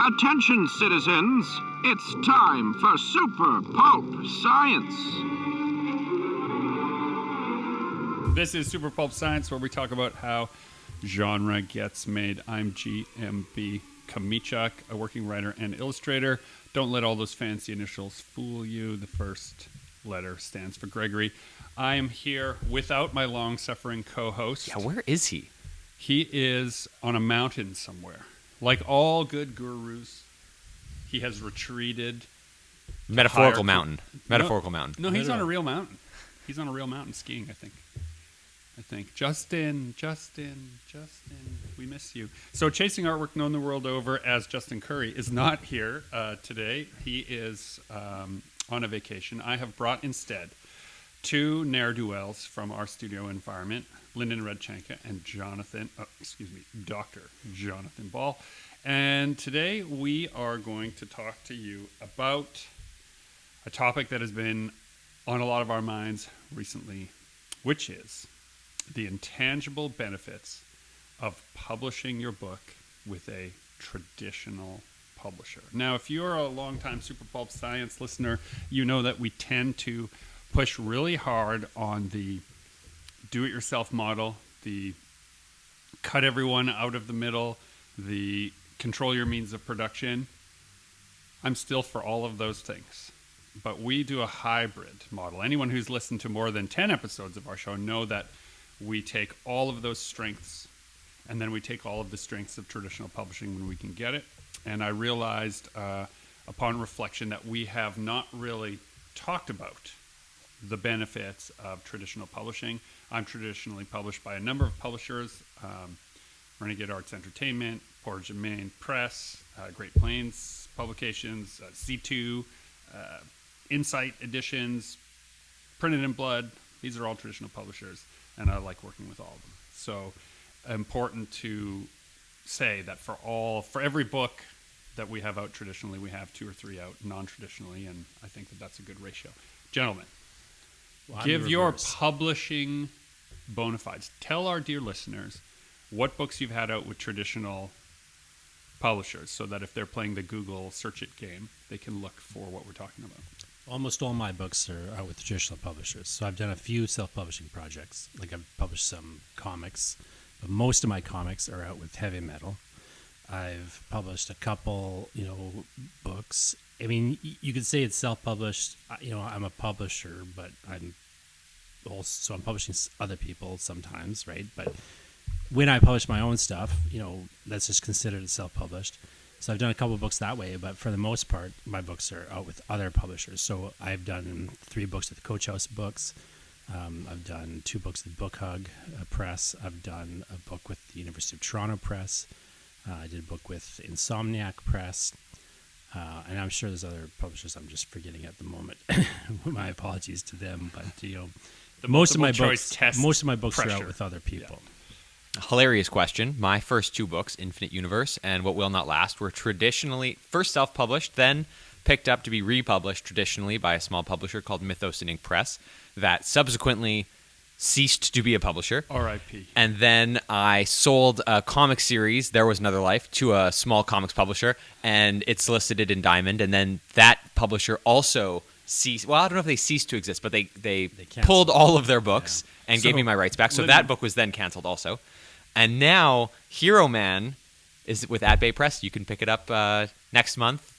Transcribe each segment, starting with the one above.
Attention, citizens. It's time for Super Pulp Science. This is Super Pulp Science, where we talk about how genre gets made. I'm GMB Kamichuk, a working writer and illustrator. Don't let all those fancy initials fool you. The first letter stands for Gregory. I am here without my long-suffering co-host. Yeah, where is he? He is on a mountain somewhere. Like all good gurus, he has retreated. Metaphorical mountain. Metaphorical mountain. No, he's on a real mountain. He's on a real mountain skiing, I think. Justin, we miss you. So Chasing Artwork, known the world over as Justin Curry, is not here today. He is on a vacation. I have brought instead two ne'er-do-wells from our studio environment, Lyndon Radchenka and Dr. Jonathan Ball. And today we are going to talk to you about a topic that has been on a lot of our minds recently, which is the intangible benefits of publishing your book with a traditional publisher. Now, if you're a longtime Super Pulp Science listener, you know that we tend to push really hard on the do-it-yourself model, the cut everyone out of the middle, the control your means of production. I'm still for all of those things. But we do a hybrid model. Anyone who's listened to more than 10 episodes of our show know that we take all of those strengths and then we take all of the strengths of traditional publishing when we can get it. And I realized upon reflection that we have not really talked about the benefits of traditional publishing. I'm traditionally published by a number of publishers, Renegade Arts Entertainment, Portage and Main Press, Great Plains Publications, C2, Insight Editions, Printed in Blood. These are all traditional publishers, and I like working with all of them. So important to say that for every book that we have out traditionally, we have 2 or 3 out non-traditionally, and I think that that's a good ratio. Gentlemen, give your publishing bona fides. Tell our dear listeners what books you've had out with traditional publishers so that if they're playing the Google search it game, they can look for what we're talking about. Almost all my books are out with traditional publishers. So I've done a few self-publishing projects. Like I've published some comics, but most of my comics are out with heavy metal. I've published a couple, books. I mean, you could say it's self-published. I'm a publisher, but I'm publishing other people sometimes, right? But when I publish my own stuff, that's just considered as self-published. So I've done a couple of books that way, but for the most part, my books are out with other publishers. So I've done 3 books with Coach House Books. I've done 2 books with Book Hug Press. I've done a book with the University of Toronto Press. I did a book with Insomniac Press. And I'm sure there's other publishers I'm just forgetting at the moment. My apologies to them, but most of my books are out with other people. Yeah. Hilarious question. My first 2 books, Infinite Universe and What Will Not Last, were traditionally first self-published, then picked up to be republished traditionally by a small publisher called Mythos and Ink Press that subsequently ceased to be a publisher. R.I.P. And then I sold a comic series, There Was Another Life, to a small comics publisher, and it's solicited in Diamond. And then that publisher also ceased. Well, I don't know if they ceased to exist, but they pulled all of their books and gave me my rights back. So that book was then canceled also. And now Hero Man is with At Bay Press. You can pick it up next month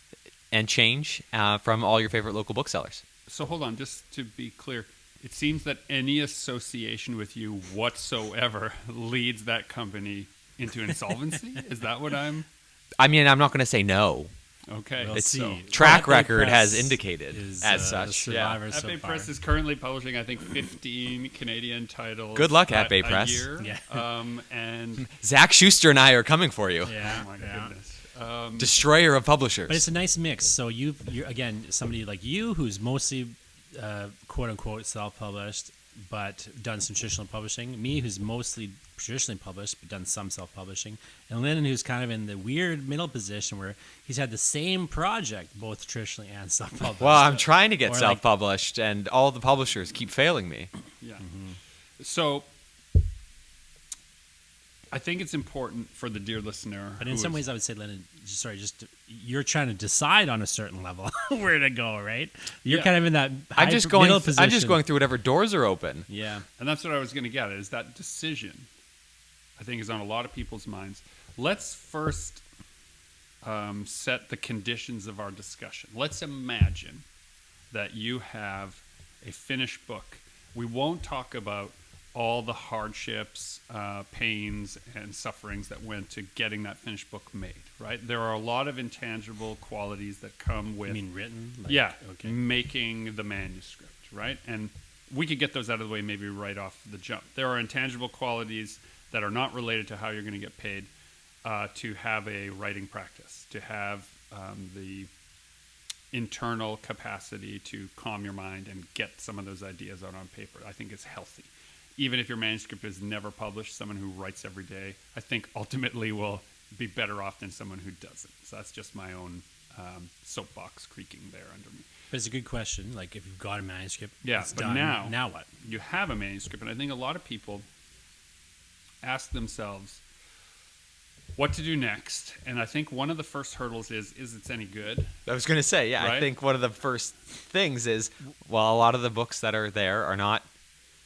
and change from all your favorite local booksellers. So hold on, just to be clear. It seems that any association with you whatsoever leads that company into insolvency. Is that what I'm not going to say no. Okay. We'll see. Track record has indicated as such. At Bay Press is currently publishing, I think, 15 Canadian titles. Good luck, At Bay Press. Year. Yeah. And Zach Schuster and I are coming for you. Yeah. Oh my goodness. Destroyer of publishers. But it's a nice mix. So you're again, somebody like you who's mostly quote unquote self-published, but done some traditional publishing. Me, who's mostly traditionally published, but done some self-publishing. And Lyndon, who's kind of in the weird middle position where he's had the same project, both traditionally and self-published. Well, I'm trying to get self-published, and all the publishers keep failing me. Yeah. Mm-hmm. So I think it's important for the dear listener. But in some ways, I would say, Lyndon, you're trying to decide on a certain level where to go, right? You're kind of in that middle position. I'm just going through whatever doors are open. Yeah. And that's what I was going to get at, is that decision, I think, is on a lot of people's minds. Let's first set the conditions of our discussion. Let's imagine that you have a finished book. We won't talk about all the hardships, pains, and sufferings that went to getting that finished book made, right? There are a lot of intangible qualities that come with... You mean written? Okay. Making the manuscript, right? And we could get those out of the way maybe right off the jump. There are intangible qualities that are not related to how you're going to get paid to have a writing practice, to have the internal capacity to calm your mind and get some of those ideas out on paper. I think it's healthy. Even if your manuscript is never published, someone who writes every day, I think ultimately will be better off than someone who doesn't. So that's just my own soapbox creaking there under me. But it's a good question. Like, if you've got a manuscript, yeah, it's but done. now what? You have a manuscript, and I think a lot of people ask themselves what to do next. And I think one of the first hurdles is it's any good? I was going to say, yeah, right? I think one of the first things is, well, a lot of the books that are there are not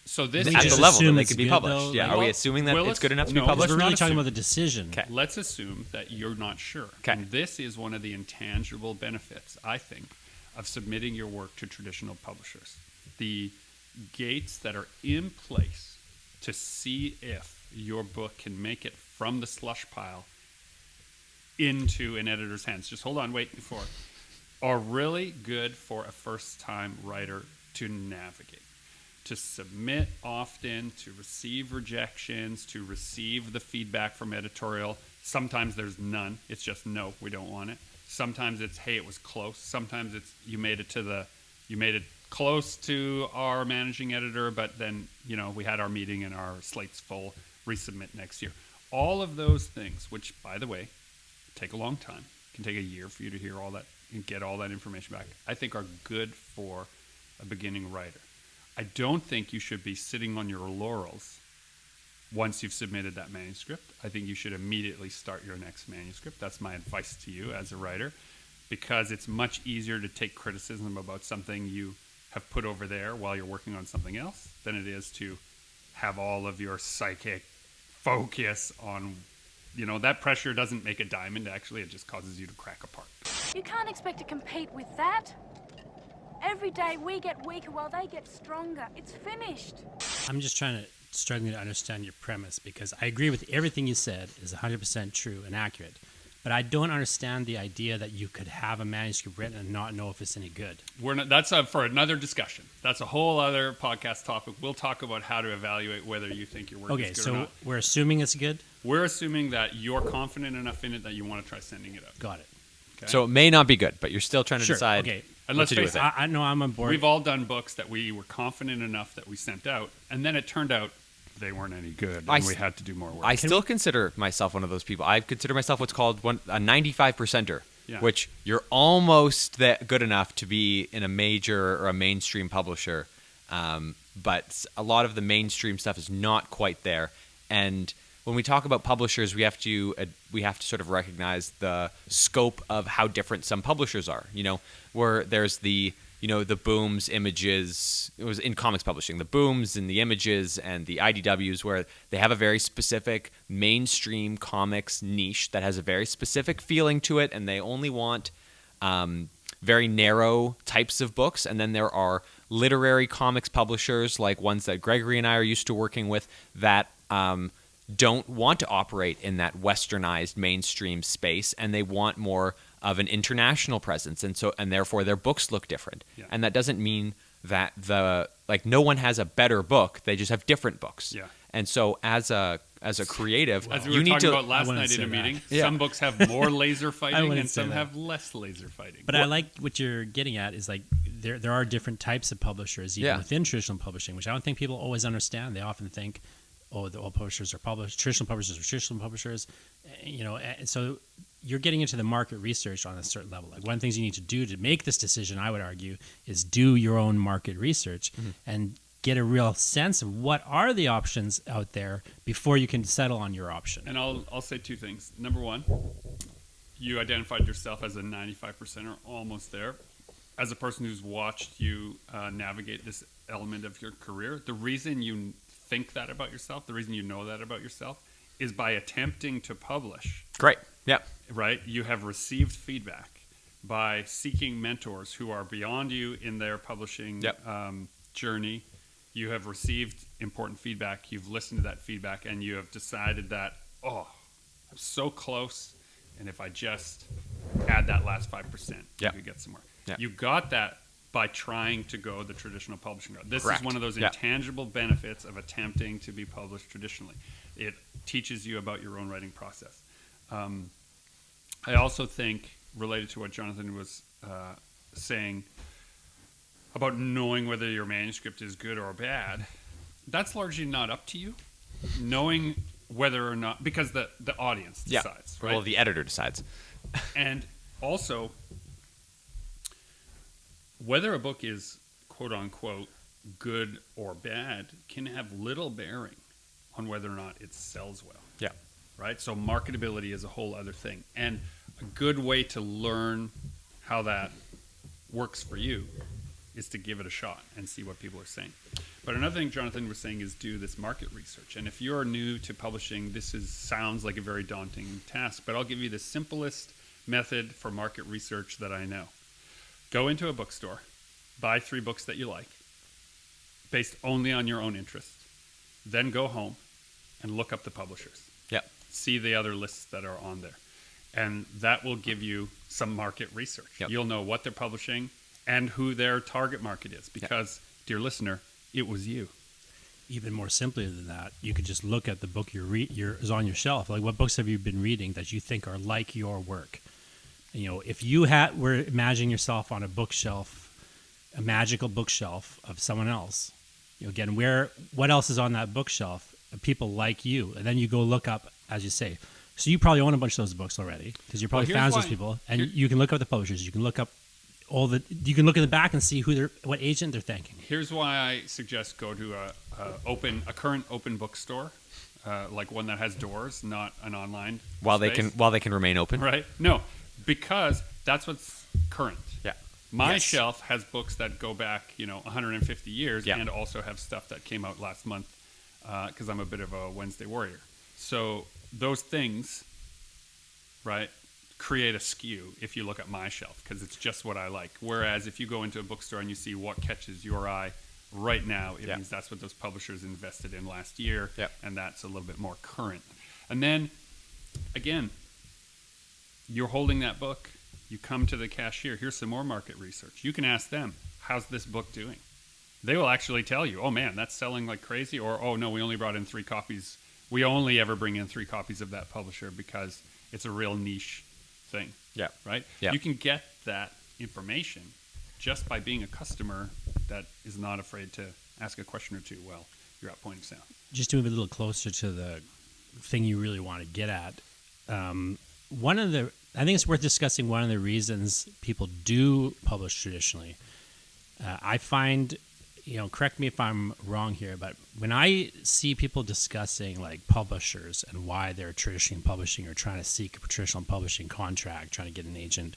so this at the level that they could be published. Though? Yeah, are we assuming that it's good enough to be published? We're really talking about the decision. Okay. Let's assume that you're not sure. Okay. And this is one of the intangible benefits, I think, of submitting your work to traditional publishers. The gates that are in place to see if your book can make it from the slush pile into an editor's hands. Just hold on, wait before. Are really good for a first-time writer to navigate. To submit often, to receive rejections, to receive the feedback from editorial. Sometimes there's none. It's just, no, we don't want it. Sometimes it's, hey, it was close. Sometimes it's, you made it close to our managing editor, but then, we had our meeting and our slate's full, resubmit next year. All of those things, which, by the way, take a long time. It can take a year for you to hear all that and get all that information back. I think are good for a beginning writer. I don't think you should be sitting on your laurels once you've submitted that manuscript. I think you should immediately start your next manuscript. That's my advice to you as a writer, because it's much easier to take criticism about something you have put over there while you're working on something else than it is to have all of your psychic focus on, that pressure doesn't make a diamond. Actually, it just causes you to crack apart. You can't expect to compete with that. Every day we get weaker while they get stronger. It's finished. I'm just struggling to understand your premise, because I agree with everything you said is 100% true and accurate. But I don't understand the idea that you could have a manuscript written and not know if it's any good. That's for another discussion. That's a whole other podcast topic. We'll talk about how to evaluate whether you think your work is good or not. Okay, so we're assuming it's good? We're assuming that you're confident enough in it that you want to try sending it up. Got it. Okay? So it may not be good, but you're still trying to decide what to do with it. I know I'm on board. We've all done books that we were confident enough that we sent out, and then it turned out they weren't any good, and we had to do more work. I still consider myself one of those people. I consider myself what's called a 95%er, which you're almost good enough to be in a major or a mainstream publisher, but a lot of the mainstream stuff is not quite there. And when we talk about publishers, we have to sort of recognize the scope of how different some publishers are. Where there's the Booms, Images. It was in comics publishing, the Booms and the Images and the IDWs, where they have a very specific mainstream comics niche that has a very specific feeling to it, and they only want very narrow types of books. And then there are literary comics publishers, like ones that Gregory and I are used to working with, that don't want to operate in that westernized mainstream space, and they want more of an international presence, and therefore their books look different. Yeah. And that doesn't mean that no one has a better book; they just have different books. Yeah. And so as a creative, as we were talking about last night in a meeting, some books have more laser fighting and some have less laser fighting. But I like what you're getting at is like there are different types of publishers even within traditional publishing, which I don't think people always understand. They often think, all publishers are traditional publishers are traditional publishers, and so you're getting into the market research on a certain level. Like, one of the things you need to do to make this decision, I would argue, is do your own market research. Mm-hmm. And get a real sense of what are the options out there before you can settle on your option. And I'll say two things. Number one, you identified yourself as a 95% or almost there. As a person who's watched you navigate this element of your career, the reason you think that about yourself, the reason you know that about yourself, is by attempting to publish. Great. Yep. Right? You have received feedback by seeking mentors who are beyond you in their publishing journey. You have received important feedback. You've listened to that feedback, and you have decided that, I'm so close, and if I just add that last 5%, you could get somewhere. Yep. You got that by trying to go the traditional publishing route. This Correct. is one of those intangible benefits of attempting to be published traditionally. It teaches you about your own writing process. I also think, related to what Jonathan was saying about knowing whether your manuscript is good or bad, that's largely not up to you. Knowing whether or not, because the audience decides, right? Well, the editor decides. And also, whether a book is quote unquote good or bad can have little bearing on whether or not it sells well. Yeah. Right? So marketability is a whole other thing. And a good way to learn how that works for you is to give it a shot and see what people are saying. But another thing Jonathan was saying is do this market research. And if you're new to publishing, sounds like a very daunting task, but I'll give you the simplest method for market research that I know. Go into a bookstore, buy 3 books that you like, based only on your own interest. Then go home and look up the publishers. Yep. See the other lists that are on there. And that will give you some market research. Yep. You'll know what they're publishing and who their target market is. Because, dear listener, it was you. Even more simply than that, you could just look at the book is on your shelf. Like, what books have you been reading that you think are like your work? You know, if you were imagining yourself on a bookshelf, a magical bookshelf of someone else, you know, again, what else is on that bookshelf of people like you? And then you go look up, as you say. So you probably own a bunch of those books already because you're probably fans of those people, and you can look up the publishers. You can look up you can look in the back and see what agent they're thanking. Here's why I suggest go to a current open bookstore, like one that has doors, not an online While space. they can remain open. Right? No, because that's what's current. Yeah. My shelf has books that go back, 150 years, Yeah. and also have stuff that came out last month, because I'm a bit of a Wednesday warrior. So those things, right, create a skew if you look at my shelf, because it's just what I like. Whereas if you go into a bookstore and you see what catches your eye right now, it means that's what those publishers invested in last year, and that's a little bit more current. And then, again, you're holding that book. You come to the cashier. Here's some more market research. You can ask them, how's this book doing? They will actually tell you, oh, man, that's selling like crazy. Or, oh, no, we only brought in 3 copies. We only ever bring in 3 copies of that publisher because it's a real niche thing. Yeah. Right? Yeah. You can get that information just by being a customer that is not afraid to ask a question or two while you're at point of sale. Just to move a little closer to the thing you really want to get at, I think it's worth discussing one of the reasons people do publish traditionally. I find, correct me if I'm wrong here, but when I see people discussing like publishers and why they're traditionally publishing or trying to seek a traditional publishing contract, trying to get an agent,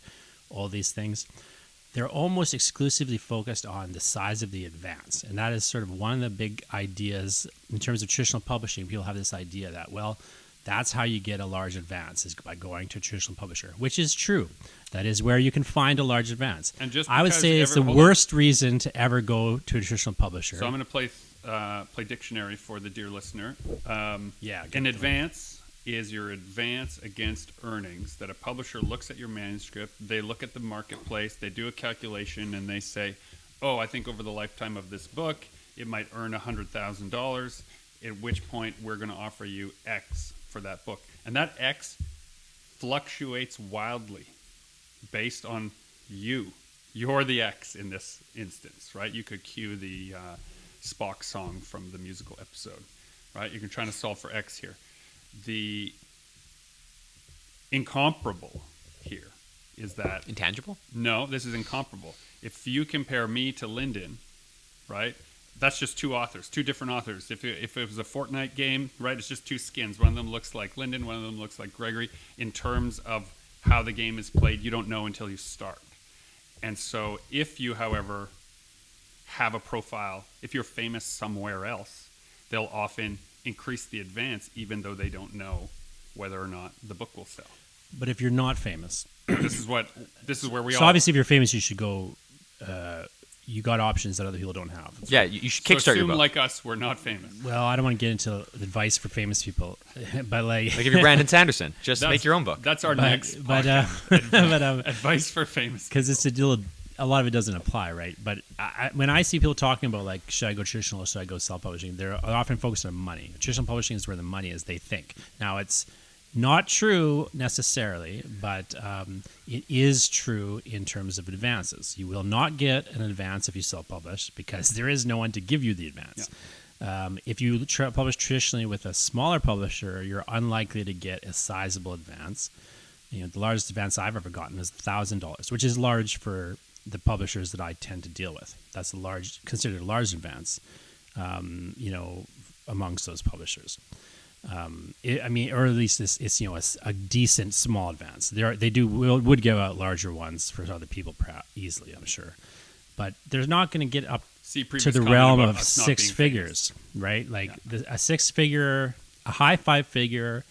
all these things, they're almost exclusively focused on the size of the advance. And that is sort of one of the big ideas in terms of traditional publishing. People have this idea that, well, that's how you get a large advance, is by going to a traditional publisher, which is true. That is where you can find a large advance. And just I would say it's the worst reason to ever go to a traditional publisher. So I'm going to play dictionary for the dear listener. An good advance is your advance against earnings that a publisher looks at your manuscript, they look at the marketplace, they do a calculation, and they say, oh, I think over the lifetime of this book, it might earn $100,000, at which point we're going to offer you X for that book. And that X fluctuates wildly based on you. You're the X in this instance, right? You could cue the Spock song from the musical episode, right? You can try to solve for X here. The incomparable here is that... Intangible? No, this is incomparable. If you compare me to Lyndon, right, that's just two authors, two different authors. If it was a Fortnite game, right, it's just two skins. One of them looks like Lyndon, one of them looks like Gregory. In terms of how the game is played, you don't know until you start. And so if you, however, have a profile, if you're famous somewhere else, they'll often increase the advance even though they don't know whether or not the book will sell. But if you're not famous, this is where we so all... obviously if you're famous, you should go. You got options that other people don't have. Yeah, you should So kickstart your assume book. like us, we're not famous. Well, I don't want to get into advice for famous people, but Like if you're Brandon Sanderson, just That's- make your own book. That's our next but podcast. Advice for famous. because it's a lot of it doesn't apply, right? But when I see people talking about like, should I go traditional or should I go self-publishing, they're often focused on money. Traditional publishing is where the money is, they think. Now, it's not true necessarily, but it is true in terms of advances. You will not get an advance if you self-publish because there is no one to give you the advance. Yeah. If you publish traditionally with a smaller publisher, you're unlikely to get a sizable advance. The largest advance I've ever gotten is $1,000, which is large for the publishers that I tend to deal with. That's considered a large advance, amongst those publishers. Or at least it's a decent small advance. They would give out larger ones for other people easily, I'm sure, but they're not going to get up to the realm of six figures, right? Like a six-figure, a high five-figure,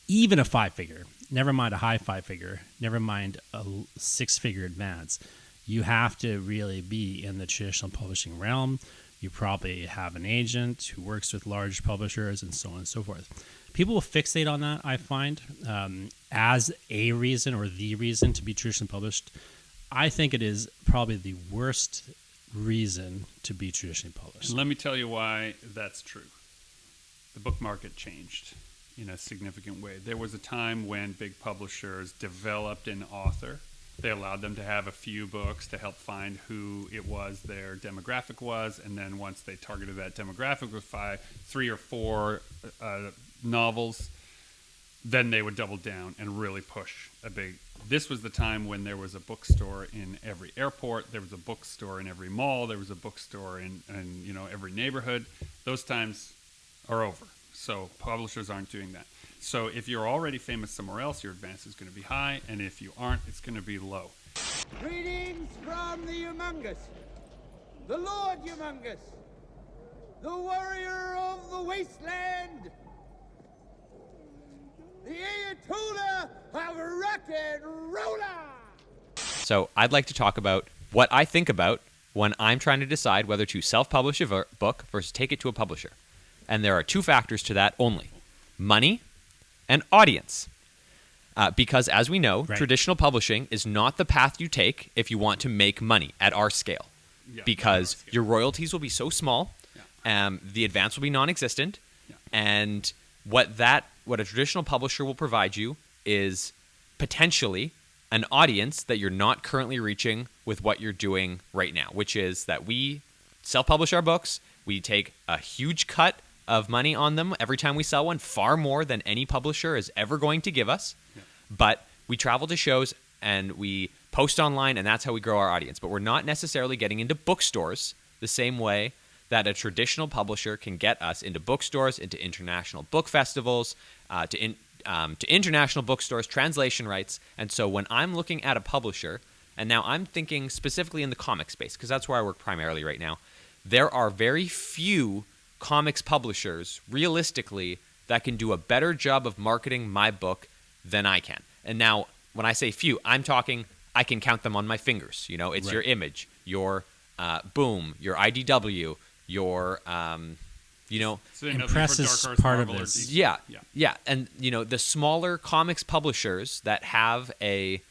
even a five-figure. Never mind a high five-figure. Never mind a six-figure advance. You have to really be in the traditional publishing realm. You probably have an agent who works with large publishers and so on and so forth. People will fixate on that, I find, as a reason or the reason to be traditionally published. I think it is probably the worst reason to be traditionally published. And let me tell you why that's true. The book market changed in a significant way. There was a time when big publishers developed an author. They allowed them to have a few books to help find who it was their demographic was, and then once they targeted that demographic with 3 or 4 novels, then they would double down and really push a big... This was the time when there was a bookstore in every airport, there was a bookstore in every mall, there was a bookstore in every neighborhood. Those times are over, so publishers aren't doing that. So if you're already famous somewhere else, your advance is going to be high, and if you aren't, it's going to be low. Greetings from the Humongous, the Lord Humongous, the warrior of the wasteland, the Ayatollah of rock and roller. So I'd like to talk about what I think about when I'm trying to decide whether to self-publish a book versus take it to a publisher. And there are 2 factors to that only: money and audience. Because as we know, right, traditional publishing is not the path you take if you want to make money at our scale. Yeah, Because at our scale. your royalties will be so small, the advance will be non-existent, and what a traditional publisher will provide you is potentially an audience that you're not currently reaching with what you're doing right now, which is that we self-publish our books, we take a huge cut of money on them every time we sell one, far more than any publisher is ever going to give us. Yeah. But we travel to shows and we post online, and that's how we grow our audience. But we're not necessarily getting into bookstores the same way that a traditional publisher can get us into bookstores, into international book festivals, to international bookstores, translation rights. And so when I'm looking at a publisher, and now I'm thinking specifically in the comic space, because that's where I work primarily right now, there are very few comics publishers, realistically, that can do a better job of marketing my book than I can. And now, when I say few, I'm talking, I can count them on my fingers. It's right, your Image, your Boom, your IDW, your, Impress is part of this. Yeah. And, the smaller comics publishers that have a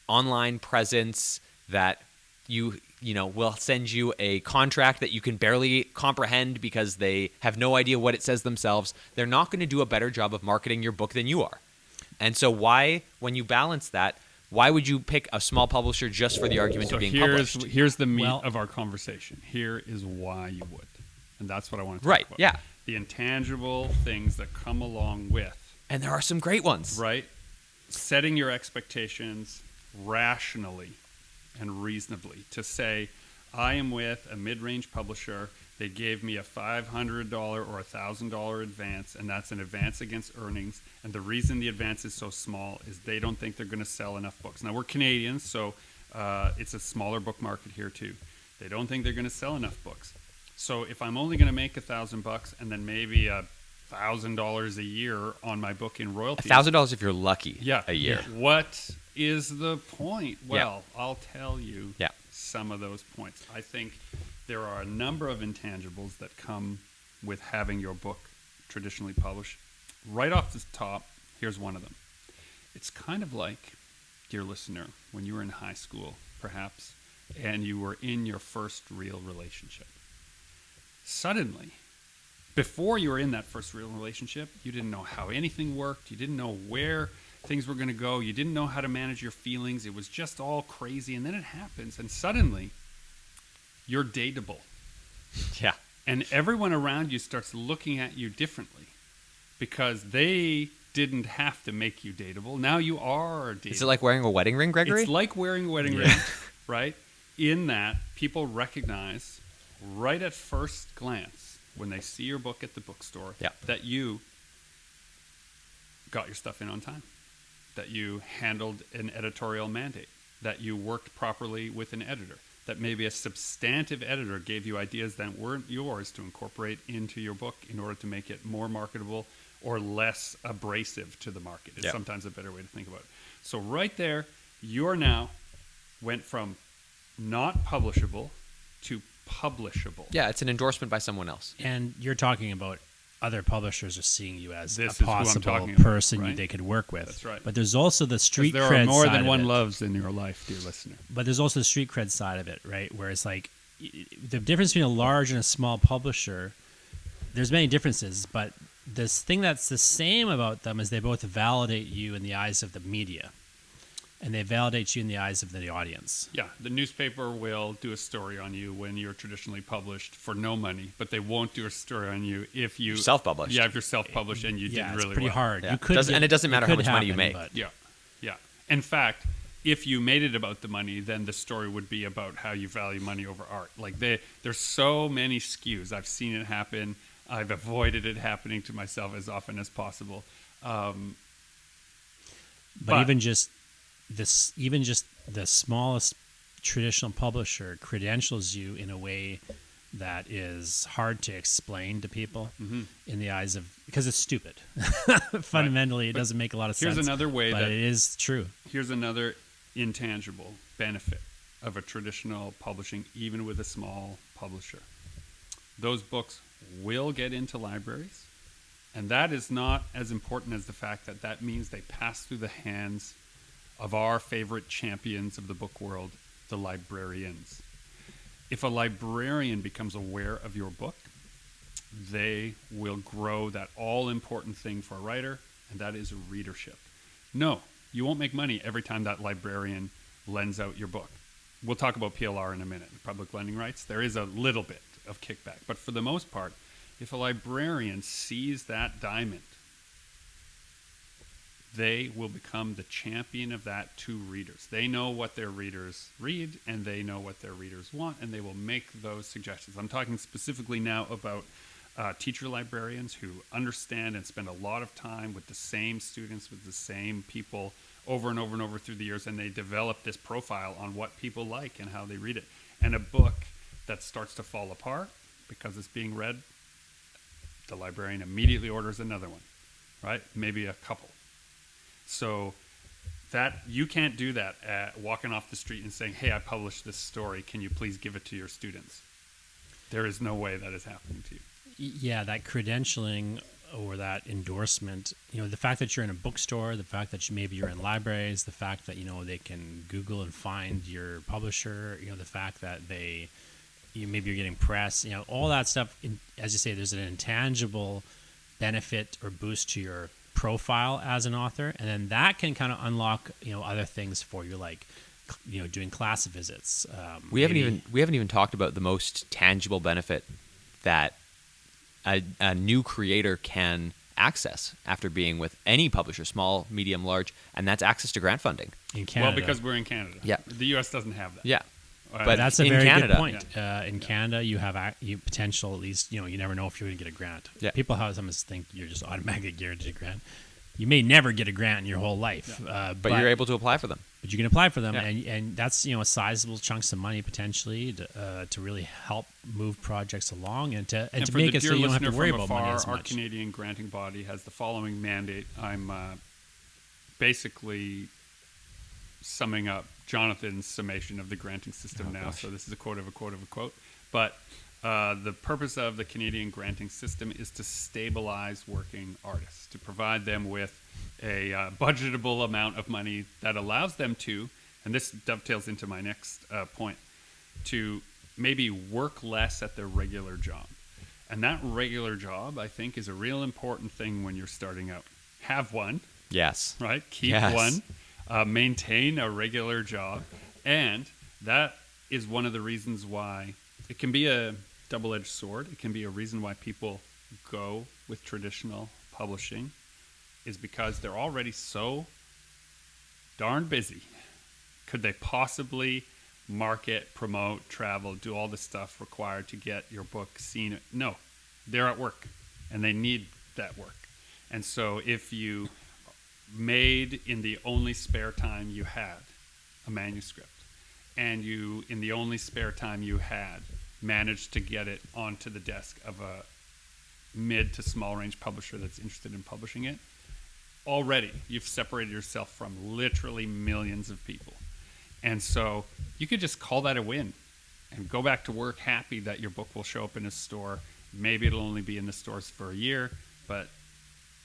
online presence that will send you a contract that you can barely comprehend because they have no idea what it says themselves. They're not going to do a better job of marketing your book than you are. And so why, when you balance that, why would you pick a small publisher just for the argument of being published? Here's the meat of our conversation. Here is why you would. And that's what I want to talk Right, about. yeah. The intangible things that come along with. And there are some great ones. Right? Setting your expectations rationally and reasonably to say, I am with a mid-range publisher They gave me a $500 or $1,000 advance, and that's an advance against earnings. And the reason the advance is so small is they don't think they're going to sell enough books. Now, we're Canadians, so it's a smaller book market here too. They don't think they're going to sell enough books. So if I'm only going to make $1,000 and then maybe $1,000 a year on my book in royalties, $1,000 if you're lucky. yeah, A year. What is the point? Well, I'll tell you Yeah. some of those points. I think there are a number of intangibles that come with having your book traditionally published. Right off the top, here's one of them. It's kind of like, dear listener, when you were in high school, perhaps, and you were in your first real relationship. Suddenly, before you were in that first real relationship, you didn't know how anything worked. You didn't know where things were going to go. You didn't know how to manage your feelings. It was just all crazy. And then it happens, and suddenly, you're dateable. Yeah. And everyone around you starts looking at you differently because they didn't have to make you dateable. Now you are dateable. Is it like wearing a wedding ring, Gregory? It's like wearing a wedding ring, right? In that people recognize right at first glance when they see your book at the bookstore that you got your stuff in on time, that you handled an editorial mandate, that you worked properly with an editor, that maybe a substantive editor gave you ideas that weren't yours to incorporate into your book in order to make it more marketable or less abrasive to the market. It's sometimes a better way to think about it. So right there, you're now went from not publishable to publishable. Yeah, it's an endorsement by someone else. And you're talking about other publishers are seeing you as This a is who I'm possible talking about, person right? they could work with. That's right. But there's also the street There cred are more side than of one it. loves in your life, dear listener. But there's also the street cred side of it, right? Where it's like the difference between a large and a small publisher, there's many differences, but this thing that's the same about them is they both validate you in the eyes of the media. And they validate you in the eyes of the audience. Yeah, the newspaper will do a story on you when you're traditionally published for no money, but they won't do a story on you if you Self-published. Yeah, if you're self-published and you did really it's pretty well. hard. Yeah. You could And it doesn't matter how much money you make. Yeah. In fact, if you made it about the money, then the story would be about how you value money over art. Like there's so many skews. I've seen it happen. I've avoided it happening to myself as often as possible. But even just the smallest traditional publisher credentials you in a way that is hard to explain to people in the eyes of, because it's stupid. Fundamentally, it doesn't make a lot of sense. Here's another way but that it is true. Here's another intangible benefit of a traditional publishing, even with a small publisher. Those books will get into libraries, and that is not as important as the fact that that means they pass through the hands of our favorite champions of the book world, the librarians. If a librarian becomes aware of your book, they will grow that all-important thing for a writer, and that is readership. No, you won't make money every time that librarian lends out your book. We'll talk about PLR in a minute, public lending rights. There is a little bit of kickback, but for the most part, if a librarian sees that diamond, they will become the champion of that to readers. They know what their readers read, and they know what their readers want, and they will make those suggestions. I'm talking specifically now about teacher librarians who understand and spend a lot of time with the same students, with the same people over and over and over through the years, and they develop this profile on what people like and how they read it. And a book that starts to fall apart because it's being read, the librarian immediately orders another one, right? Maybe a couple. So that you can't do that walking off the street and saying, hey, I published this story. Can you please give it to your students? There is no way that is happening to you. Yeah, that credentialing or that endorsement, the fact that you're in a bookstore, the fact that maybe you're in libraries, the fact that, they can Google and find your publisher, the fact that maybe you're getting press, all that stuff, as you say, there's an intangible benefit or boost to your profile as an author, and then that can kind of unlock other things for you, like doing class visits. We haven't even talked about the most tangible benefit that a new creator can access after being with any publisher, small, medium, large, and that's access to grant funding. In Canada. Well, because we're in Canada. Yeah. The U.S. doesn't have that. Yeah. But That's a in very Canada, good point. In Canada, you have you potential, at least, you never know if you're going to get a grant. Yeah. People sometimes think you're just automatically guaranteed a grant. You may never get a grant in your whole life. but you're able to apply for them. But you can apply for them, Yeah. and that's sizable chunks of money potentially to really help move projects along and to And for make the it so dear you don't have to listener worry from about money afar, as our much. Canadian granting body has the following mandate. I'm basically summing up Jonathan's summation of the granting system now. gosh. So this is a quote of a quote of a quote. But the purpose of the Canadian granting system is to stabilize working artists, to provide them with a budgetable amount of money that allows them to, and this dovetails into my next point, to maybe work less at their regular job. And that regular job, I think, is a real important thing when you're starting out. Have one, Yes. right? Keep Yes. one. Maintain a regular job. And that is one of the reasons why it can be a double-edged sword. It can be a reason why people go with traditional publishing, is because they're already so darn busy. Could they possibly market, promote, travel, do all the stuff required to get your book seen? No, they're at work and they need that work. And so if you made in the only spare time you had a manuscript, and you, in the only spare time you had, managed to get it onto the desk of a mid to small range publisher that's interested in publishing it, already you've separated yourself from literally millions of people. And so you could just call that a win and go back to work happy that your book will show up in a store. Maybe it'll only be in the stores for a year, but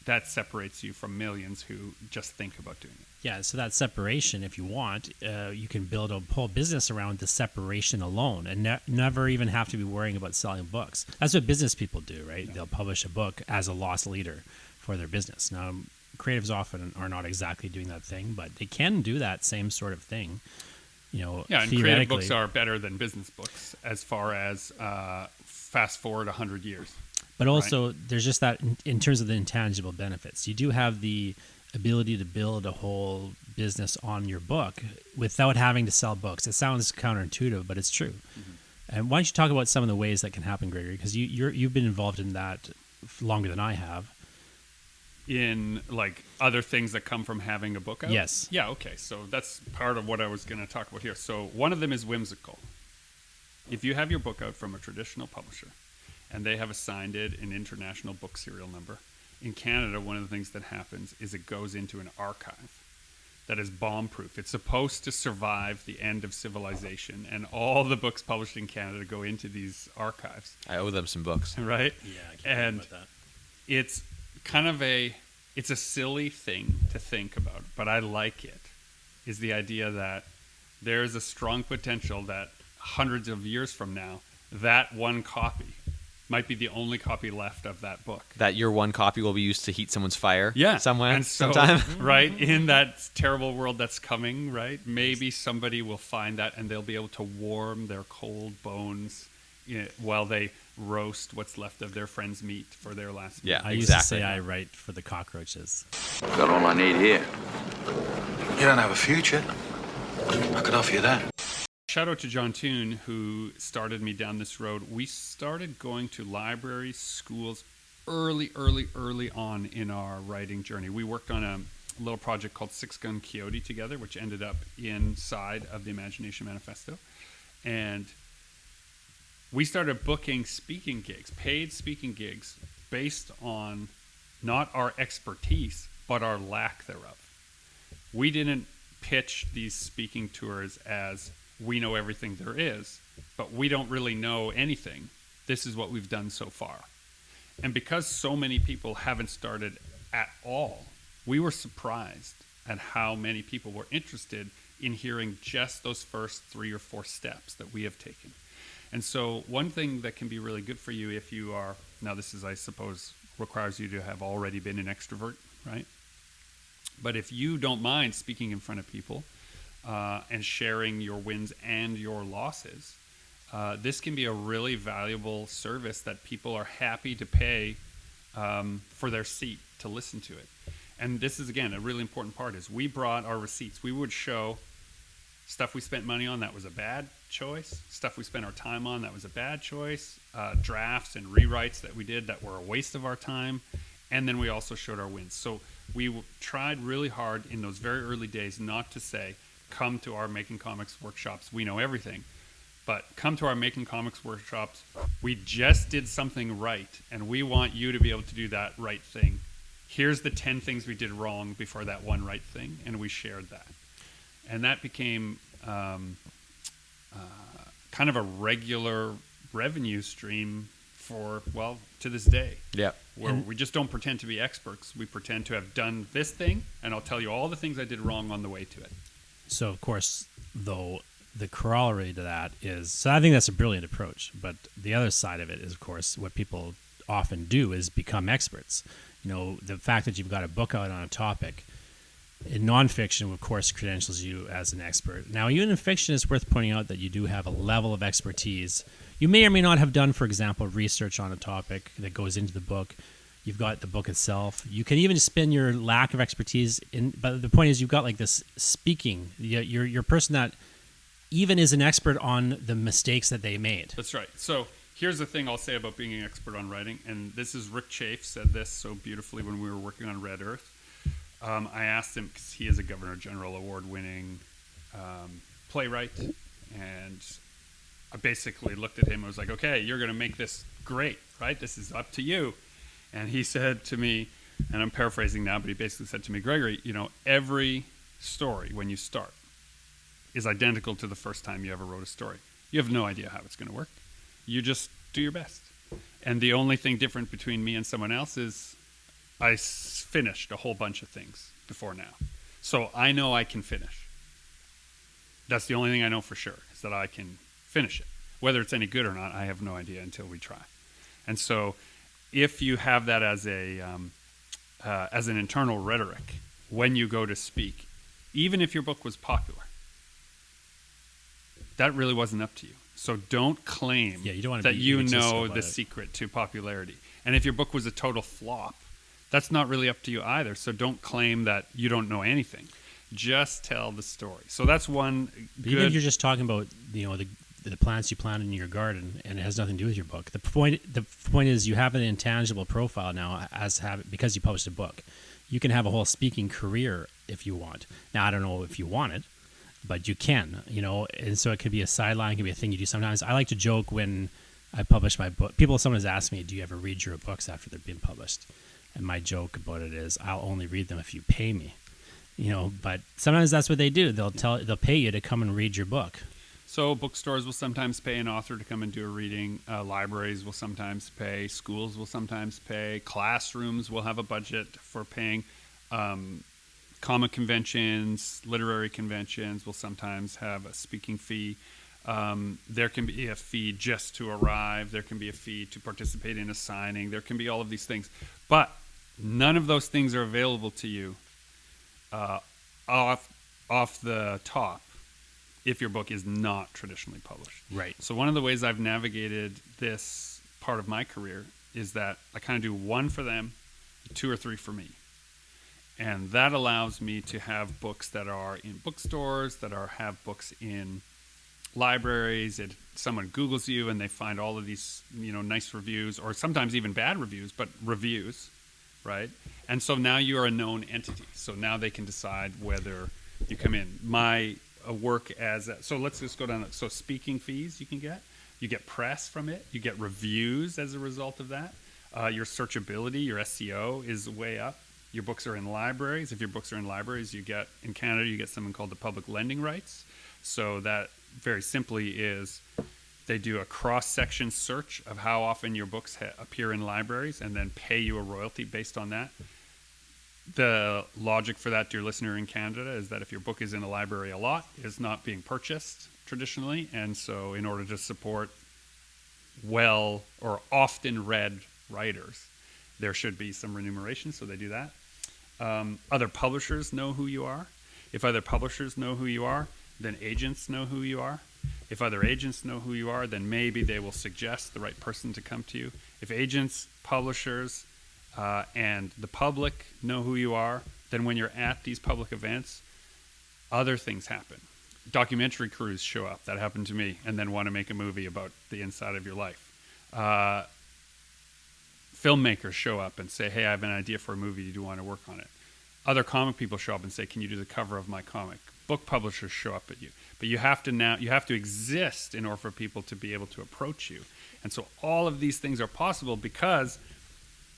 that separates you from millions who just think about doing it. Yeah, so that separation, if you want, you can build a whole business around the separation alone and never even have to be worrying about selling books. That's what business people do, right? They'll publish a book as a loss leader for their business. Now, creatives often are not exactly doing that thing, but they can do that same sort of thing. Yeah, and creative theoretically. books are better than business books as far as fast forward 100 years. But also, there's just that in terms of the intangible benefits. You do have the ability to build a whole business on your book without having to sell books. It sounds counterintuitive, but it's true. Mm-hmm. And why don't you talk about some of the ways that can happen, Gregory? Because you've been involved in that longer than I have. In like other things that come from having a book out? Yes. Yeah, okay. So that's part of what I was going to talk about here. So one of them is whimsical. If you have your book out from a traditional publisher and they have assigned it an international book serial number, in Canada, one of the things that happens is it goes into an archive that is bomb-proof. It's supposed to survive the end of civilization, and all the books published in Canada go into these archives. I owe them some books. Right? Yeah, I can't And about that. it's kind of it's a silly thing to think about, but I like it, is the idea that there is a strong potential that hundreds of years from now, that one copy might be the only copy left of that book. That your one copy will be used to heat someone's fire somewhere, and so, sometime. Right, in that terrible world that's coming, right? Maybe somebody will find that and they'll be able to warm their cold bones while they roast what's left of their friend's meat for their last meal. Yeah, I used to exactly. say I write for the cockroaches. Got all I need here. You don't have a future. I could offer you that. Shout out to John Toon, who started me down this road. We started going to libraries, schools early on in our writing journey. We worked on a little project called Six Gun Coyote together, which ended up inside of the Imagination Manifesto. And we started booking speaking gigs, paid speaking gigs, based on not our expertise, but our lack thereof. We didn't pitch these speaking tours as we know everything there is, but we don't really know anything. This is what we've done so far. And because so many people haven't started at all, we were surprised at how many people were interested in hearing just those first 3 or 4 steps that we have taken. And so one thing that can be really good for you if you are, now this is, I suppose, requires you to have already been an extrovert, right? But if you don't mind speaking in front of people and sharing your wins and your losses, this can be a really valuable service that people are happy to pay for their seat to listen to it. And this is, again, a really important part is we brought our receipts. We would show Stuff we spent money on, that was a bad choice. Stuff we spent our time on, that was a bad choice. Drafts and rewrites that we did that were a waste of our time. And then we also showed our wins. So we tried really hard in those very early days not to say, come to our Making Comics workshops, we know everything. But come to our Making Comics workshops, we just did something right, and we want you to be able to do that right thing. Here's the 10 things we did wrong before that one right thing, and we shared that. And that became kind of a regular revenue stream for, well, to this day. Yeah. Where we just don't pretend to be experts. We pretend to have done this thing, and I'll tell you all the things I did wrong on the way to it. So, of course, though, the corollary to that is, so I think that's a brilliant approach, but the other side of it is, of course, what people often do is become experts. You know, the fact that you've got a book out on a topic, in nonfiction, of course, credentials you as an expert. Now, even in fiction, it's worth pointing out that you do have a level of expertise. You may or may not have done, for example, research on a topic that goes into the book. You've got the book itself. You can even spin your lack of expertise in, but the point is you've got like this speaking. You're a person that even is an expert on the mistakes that they made. That's right. So here's the thing I'll say about being an expert on writing, and this is Rick Chafe said this so beautifully when we were working on Red Earth. I asked him, because he is a Governor General award-winning playwright, and I basically looked at him and was like, okay, you're going to make this great, right? This is up to you. And he said to me, and I'm paraphrasing now, but he basically said to me, Gregory, you know, every story when you start is identical to the first time you ever wrote a story. You have no idea how it's going to work. You just do your best. And the only thing different between me and someone else is I finished a whole bunch of things before now. So I know I can finish. That's the only thing I know for sure, is that I can finish it. Whether it's any good or not, I have no idea until we try. And so if you have that as an internal rhetoric when you go to speak, even if your book was popular, that really wasn't up to you. So don't claim you don't want that to be you egotistical know about the it. secret to popularity. And if your book was a total flop, that's not really up to you either. So don't claim that you don't know anything. Just tell the story. So that's one good... Even if you're just talking about, you know, the plants you plant in your garden and it has nothing to do with your book. The point is you have an intangible profile now because you published a book. You can have a whole speaking career if you want. Now, I don't know if you want it, but you can, you know, and so it could be a sideline, it could be a thing you do sometimes. I like to joke when I publish my book. Someone has asked me, do you ever read your books after they've been published? And my joke about it is, I'll only read them if you pay me, you know, but sometimes that's what they do. They'll pay you to come and read your book. So bookstores will sometimes pay an author to come and do a reading. Libraries will sometimes pay. Schools will sometimes pay. Classrooms will have a budget for paying. Comic conventions, literary conventions will sometimes have a speaking fee. There can be a fee just to arrive. There can be a fee to participate in a signing. There can be all of these things. But none of those things are available to you off the top if your book is not traditionally published. Right. So one of the ways I've navigated this part of my career is that I kind of do one for them, 2 or 3 for me. And that allows me to have books that are in bookstores, have books in libraries. Someone Googles you and they find all of these, you know, nice reviews, or sometimes even bad reviews, but reviews, right? And so now you are a known entity. So now they can decide whether you come in. My work so let's just go down. So speaking fees you get press from it, you get reviews as a result of that. Your searchability, your SEO is way up. Your books are in libraries. If your books are in libraries, in Canada, you get something called the public lending rights. So that very simply is they do a cross-section search of how often your books appear in libraries and then pay you a royalty based on that. The logic for that, dear listener in Canada, is that if your book is in a library a lot, it's not being purchased traditionally. And so in order to support well or often read writers, there should be some remuneration, so they do that. Other publishers know who you are. If other publishers know who you are, then agents know who you are. If other agents know who you are, then maybe they will suggest the right person to come to you. If agents, publishers, and the public know who you are, then when you're at these public events, other things happen. documentary crews show up. That happened to me, and then want to make a movie about the inside of your life. Filmmakers show up and say, hey, I have an idea for a movie. Do you want to work on it? Other comic people show up and say, can you do the cover of my comic? Book publishers show up at you. But you have to exist in order for people to be able to approach you. And so all of these things are possible because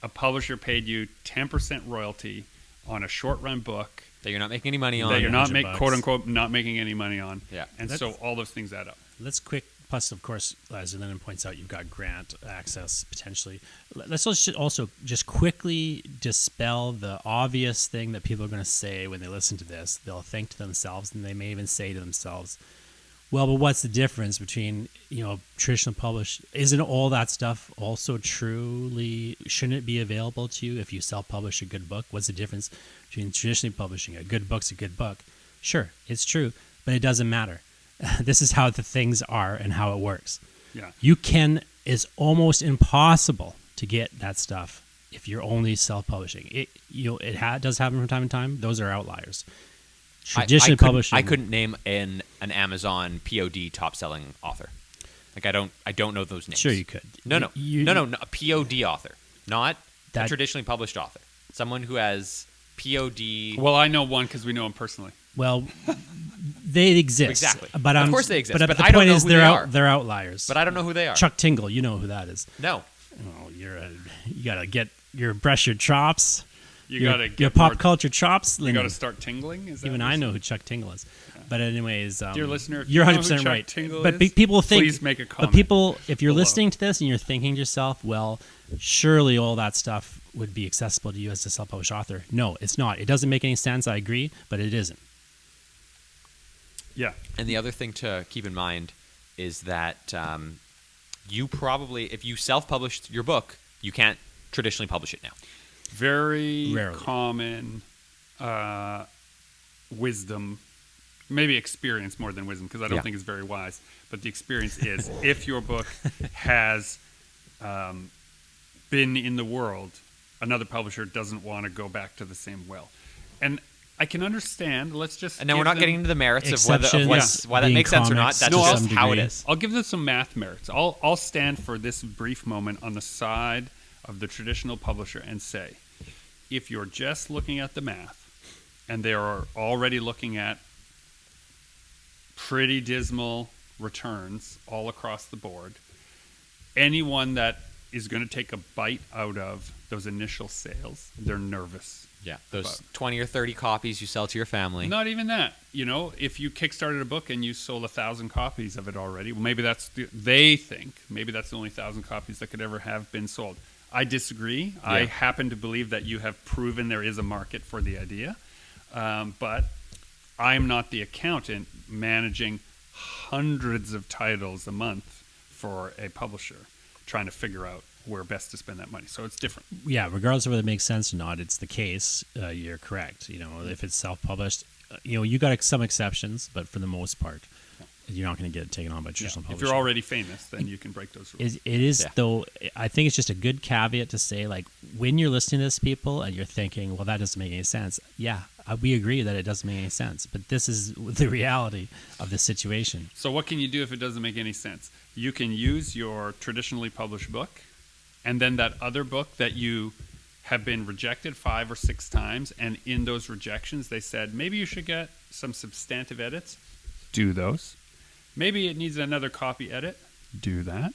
a publisher paid you 10% royalty on a short-run book That you're not making any money on. that you're not $100 quote unquote not making any money on. Yeah. And so all those things add up. Let's quick. Plus, of course, as Lyndon points out, you've got grant access potentially. Let's also just quickly dispel the obvious thing that people are going to say when they listen to this. They'll think to themselves, and they may even say to themselves, well, but what's the difference between, traditional published? Isn't all that stuff also truly, shouldn't it be available to you if you self-publish a good book? What's the difference between traditionally publishing a good book's a good book? Sure, it's true, but it doesn't matter. This is how the things are and how it works. Yeah. It's almost impossible to get that stuff if you're only self-publishing. It does happen from time to time. Those are outliers. Traditionally publishing. I couldn't name an Amazon POD top-selling author. Like I don't know those names. Sure, you could. No, a POD author, not a traditionally published author. Someone who has POD. Well, I know one because we know him personally. Well, they exist. Exactly. But of course they exist. But But the I don't point know is who they are. they're outliers. But I don't know who they are. Chuck Tingle, you know who that is. No. Oh, you gotta brush your chops. You got to your pop culture chops. You Lyndon. got to start tingling. Is that Even what I you're know saying? who Chuck Tingle is. Dear listeners, Dear listener, if you're you know 100% who Chuck right. Tingle But is, people think, please make a comment But people, if you're below. listening to this and you're thinking to yourself, well, surely all that stuff would be accessible to you as a self-published author. No, it's not. It doesn't make any sense. I agree, but it isn't. Yeah. And the other thing to keep in mind is that you probably, if you self-published your book, you can't traditionally publish it now. Very Rarely. common wisdom, maybe experience more than wisdom, because I don't Yeah. think it's very wise. But the experience is if your book has been in the world, another publisher doesn't want to go back to the same well. And I can understand. Let's just. And now we're not getting into the merits of why that Exceptions makes being sense or not. comics That's to just some how it degree. is. I'll give them some math merits. I'll stand for this brief moment on the side of the traditional publisher and say, if you're just looking at the math, and they are already looking at pretty dismal returns all across the board, anyone that is going to take a bite out of those initial sales, they're nervous. Yeah, those 20 or 30 copies you sell to your family. Not even that. If you kickstarted a book and you sold 1,000 copies of it already, well, maybe they think maybe that's the only 1,000 copies that could ever have been sold. I disagree. Yeah. I happen to believe that you have proven there is a market for the idea, but I'm not the accountant managing hundreds of titles a month for a publisher, trying to figure out where best to spend that money. So it's different. Yeah, regardless of whether it makes sense or not, it's the case. You're correct. If it's self-published, you got some exceptions, but for the most part, you're not going to get it taken on by traditional If publishers. you're already famous, then you can break those rules. It is, Yeah. though, I think it's just a good caveat to say, like, when you're listening to this, people, and you're thinking, well, that doesn't make any sense. Yeah, we agree that it doesn't make any sense, but this is the reality of the situation. So what can you do if it doesn't make any sense? You can use your traditionally published book, and then that other book that you have been rejected 5 or 6 times, and in those rejections they said, maybe you should get some substantive edits. Do those. Maybe it needs another copy edit. Do that.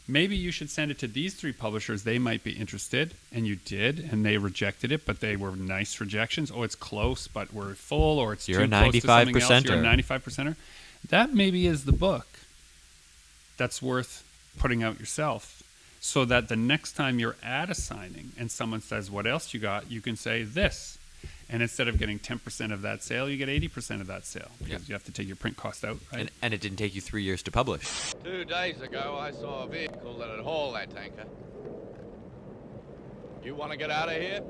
Maybe you should send it to these 3 publishers. They might be interested, and you did, and they rejected it, but they were nice rejections. Oh, it's close, but we're full, or it's You're too a close to something else. 95%er. You're a 95%er. That maybe is the book that's worth putting out yourself, so that the next time you're at a signing and someone says, what else you got, you can say this. And instead of getting 10% of that sale, you get 80% of that sale, because you have to take your print cost out, right? And it didn't take you 3 years to publish. 2 days ago, I saw a vehicle that had hauled that tanker. You want to get out of here?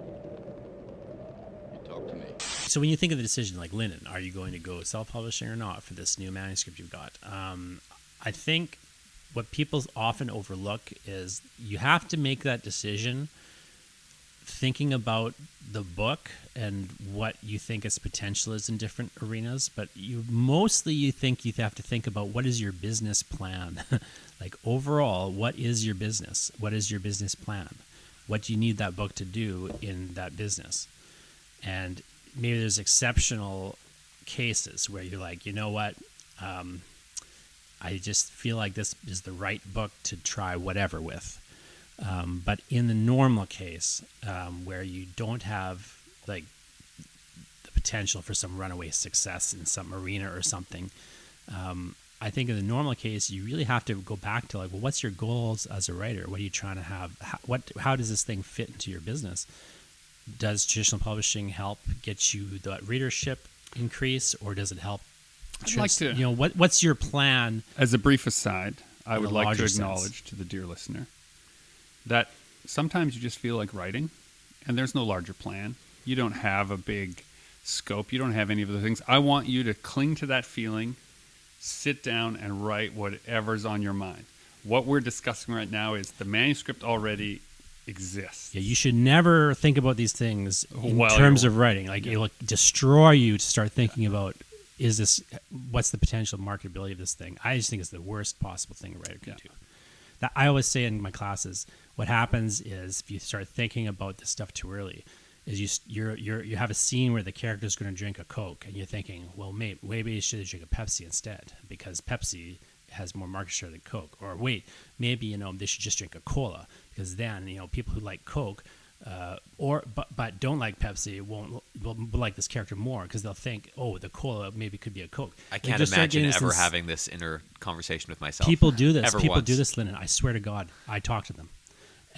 You talk to me. So when you think of the decision, like Lyndon, are you going to go self-publishing or not for this new manuscript you've got? I think what people often overlook is you have to make that decision thinking about the book and what you think its potential is in different arenas, but you think you have to think about what is your business plan. Like overall, what is your business? What is your business plan? What do you need that book to do in that business? And maybe there's exceptional cases where you're like, you know what, I just feel like this is the right book to try whatever with. But in the normal case, where you don't have like the potential for some runaway success in some arena or something, I think in the normal case, you really have to go back to like, well, what's your goals as a writer? What are you trying to have? How does this thing fit into your business? Does traditional publishing help get you the readership increase, or does it help? I'd like to, what's your plan? As a brief aside, I would like to larger acknowledge to the dear listener that sometimes you just feel like writing, and there's no larger plan. You don't have a big scope. You don't have any of the things. I want you to cling to that feeling, sit down, and write whatever's on your mind. What we're discussing right now is the manuscript already exists. Yeah, you should never think about these things in While terms you're- of writing. Like it'll destroy you to start thinking about what's the potential marketability of this thing. I just think it's the worst possible thing a writer can do. That I always say in my classes, what happens is if you start thinking about this stuff too early, is you have a scene where the character's going to drink a Coke, and you're thinking, well, maybe you should drink a Pepsi instead because Pepsi has more market share than Coke. Or wait, maybe they should just drink a cola because then people who like Coke but don't like Pepsi will like this character more because they'll think, oh, the cola maybe could be a Coke. I can't imagine ever having this inner conversation with myself. People do this. People do this, Lyndon. I swear to God, I talk to them.